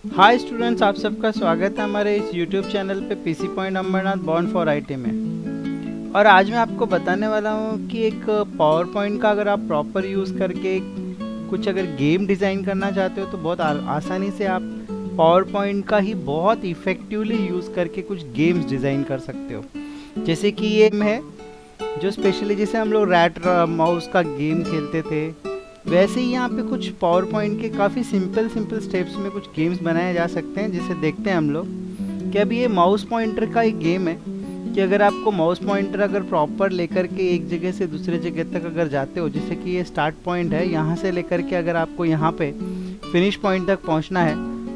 Hi students, आप सबका स्वागत है हमारे इस यूट्यूब चैनल पे PC point Ambernath born for IT में। और आज मैं आपको बताने वाला हूँ कि एक पावर पॉइंट का अगर आप प्रॉपर यूज़ करके कुछ अगर गेम डिज़ाइन करना चाहते हो तो बहुत आसानी से आप पावर पॉइंट का ही बहुत इफ़ेक्टिवली यूज़ करके कुछ गेम्स डिज़ाइन कर सकते हो। जैसे कि ये है जो स्पेशली जैसे हम लोग रैट माउस का गेम खेलते थे, वैसे ही यहाँ पे कुछ पावर पॉइंट के काफ़ी सिंपल स्टेप्स में कुछ गेम्स बनाए जा सकते हैं। जिसे देखते हैं हम लोग कि अभी ये माउस पॉइंटर का एक गेम है कि अगर आपको माउस पॉइंटर अगर प्रॉपर लेकर के एक जगह से दूसरे जगह तक अगर जाते हो, जैसे कि ये स्टार्ट पॉइंट है, यहाँ से लेकर के अगर आपको यहाँ पे फिनिश पॉइंट तक पहुँचना है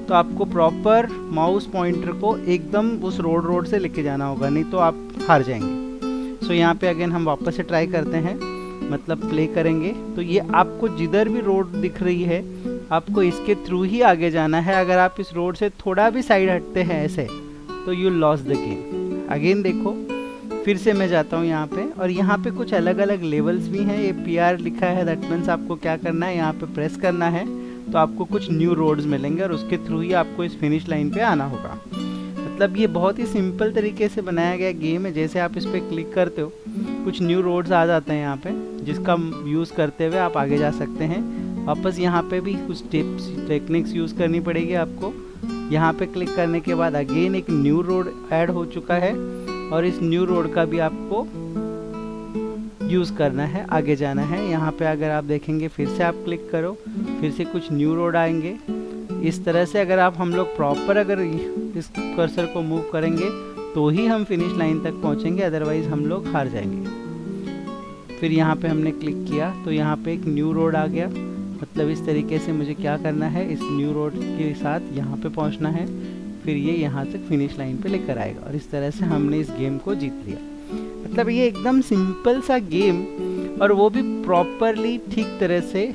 तो आपको प्रॉपर माउस पॉइंटर को एकदम उस रोड से लेके जाना होगा, नहीं तो आप हार जाएंगे। सो यहाँ पे अगेन हम वापस से ट्राई करते हैं, मतलब प्ले करेंगे। तो ये आपको जिधर भी रोड दिख रही है आपको इसके थ्रू ही आगे जाना है। अगर आप इस रोड से थोड़ा भी साइड हटते हैं ऐसे तो you loss the game. Again देखो, फिर से मैं जाता हूँ यहाँ पे, और यहाँ पे कुछ अलग अलग लेवल्स भी हैं। ये PR लिखा है, दैट मीन्स आपको क्या करना है, यहाँ पे प्रेस करना है तो आपको कुछ न्यू रोड्स मिलेंगे और उसके थ्रू ही आपको इस फिनिश लाइन पे आना होगा। मतलब ये बहुत ही सिंपल तरीके से बनाया गया गेम है। जैसे आप इस पर क्लिक करते हो कुछ न्यू रोड्स आ जाते हैं यहाँ पे, जिसका यूज़ करते हुए आप आगे जा सकते हैं। वापस यहाँ पे भी कुछ टिप्स टेक्निक्स यूज़ करनी पड़ेगी आपको। यहाँ पे क्लिक करने के बाद अगेन एक न्यू रोड ऐड हो चुका है और इस न्यू रोड का भी आपको यूज़ करना है, आगे जाना है। यहाँ पे अगर आप देखेंगे फिर से आप क्लिक करो, फिर से कुछ न्यू रोड आएंगे। इस तरह से अगर हम लोग प्रॉपर अगर इस कर्सर को मूव करेंगे तो ही हम फिनिश लाइन तक पहुंचेंगे, अदरवाइज हम लोग हार जाएंगे। फिर यहाँ पे हमने क्लिक किया तो यहाँ पे एक न्यू रोड आ गया। मतलब इस तरीके से मुझे क्या करना है, इस न्यू रोड के साथ यहाँ पे पहुँचना है, फिर ये यहाँ तक फिनिश लाइन पे लेकर आएगा और इस तरह से हमने इस गेम को जीत लिया। मतलब ये एकदम सिंपल सा गेम, और वो भी प्रॉपरली ठीक तरह से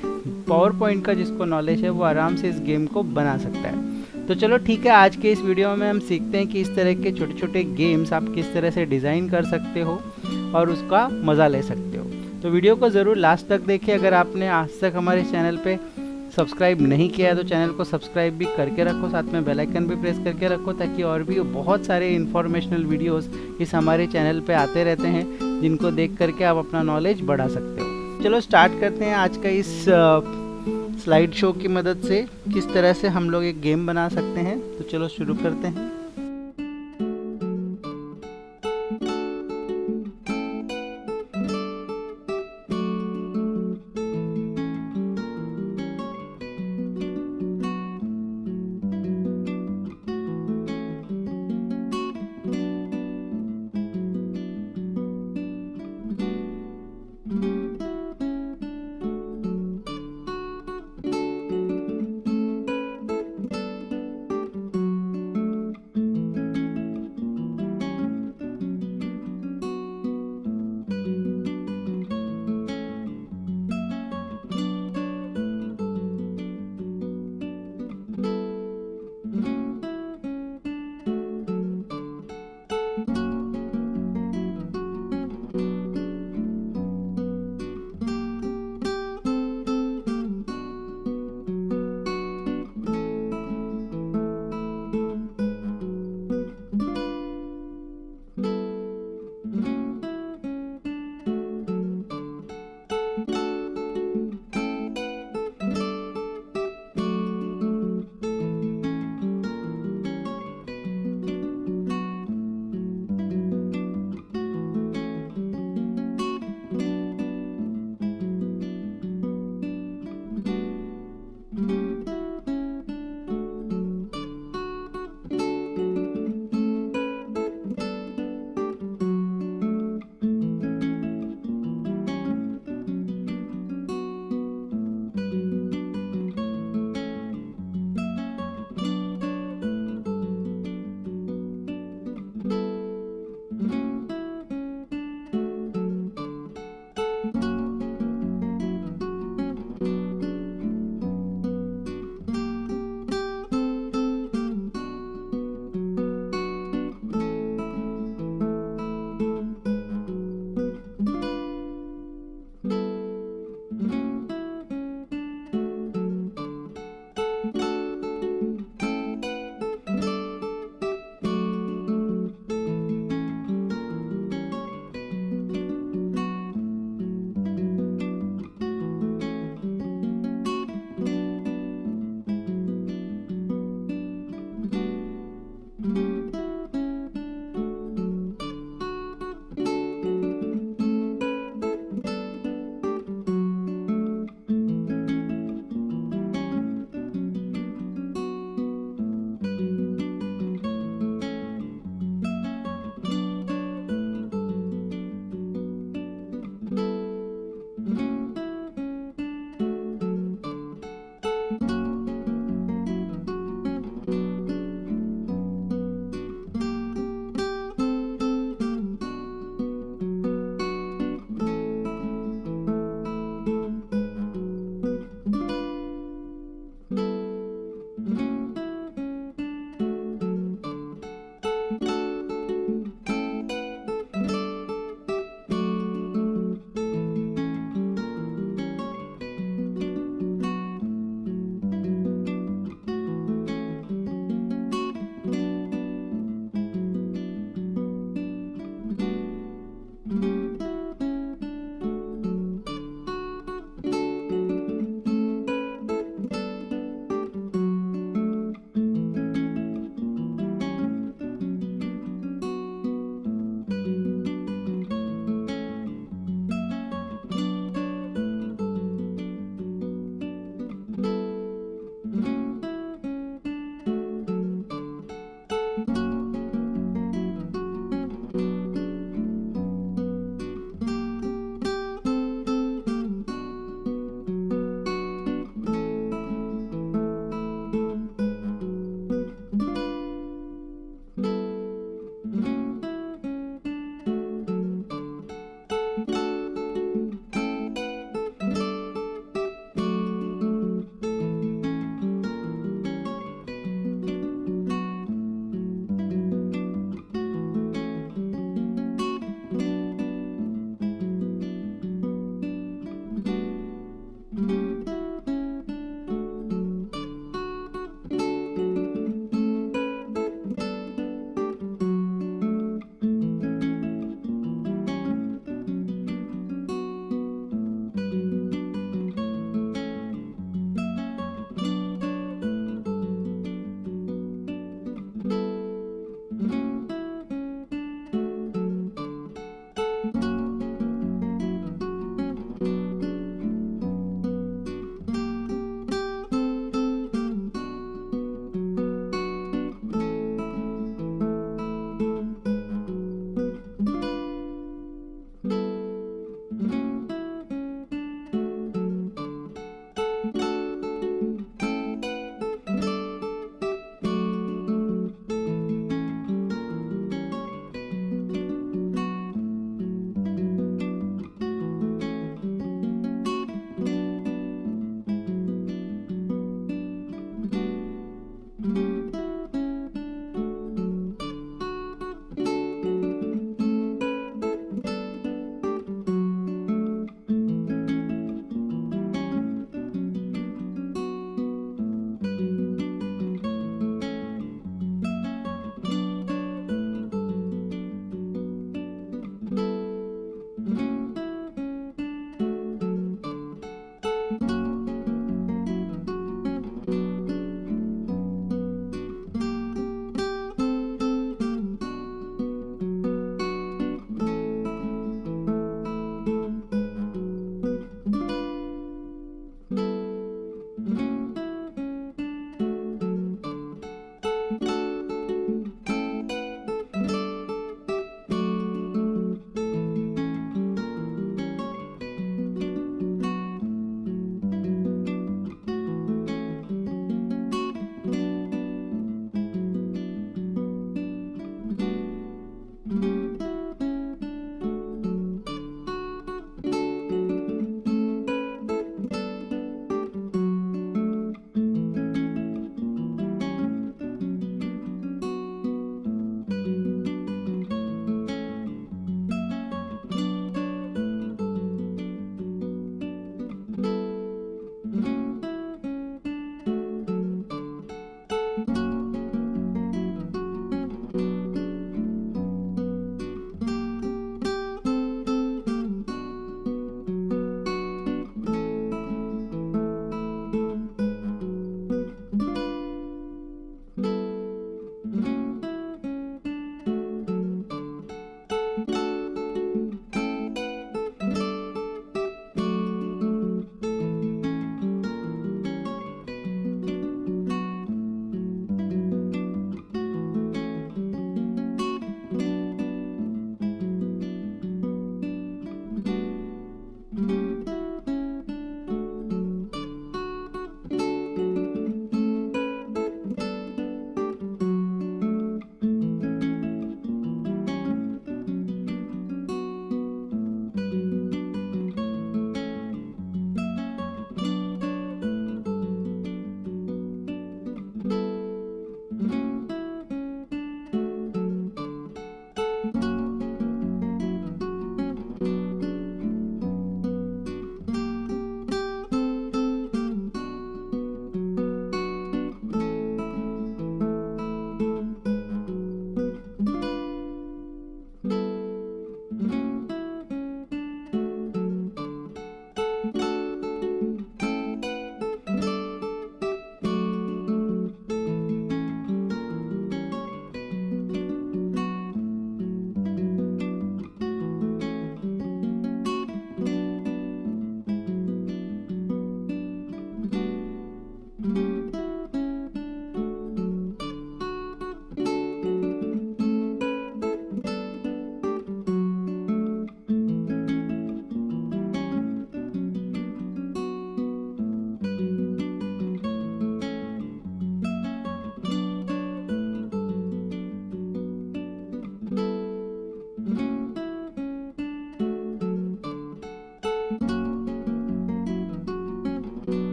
पावर पॉइंट का जिसको नॉलेज है वो आराम से इस गेम को बना सकता है। तो चलो ठीक है, आज के इस वीडियो में हम सीखते हैं कि इस तरह के छोटे छोटे गेम्स आप किस तरह से डिज़ाइन कर सकते हो और उसका मज़ा ले सकते हो। तो वीडियो को ज़रूर लास्ट तक देखिए। अगर आपने आज तक हमारे चैनल पे सब्सक्राइब नहीं किया है तो चैनल को सब्सक्राइब भी करके रखो, साथ में बेल आइकन भी प्रेस करके रखो, ताकि और भी बहुत सारे इन्फॉर्मेशनल वीडियोस इस हमारे चैनल पे आते रहते हैं, जिनको देख करके आप अपना नॉलेज बढ़ा सकते हो। चलो स्टार्ट करते हैं आज का इस स्लाइड शो की मदद से किस तरह से हम लोग एक गेम बना सकते हैं। तो चलो शुरू करते हैं।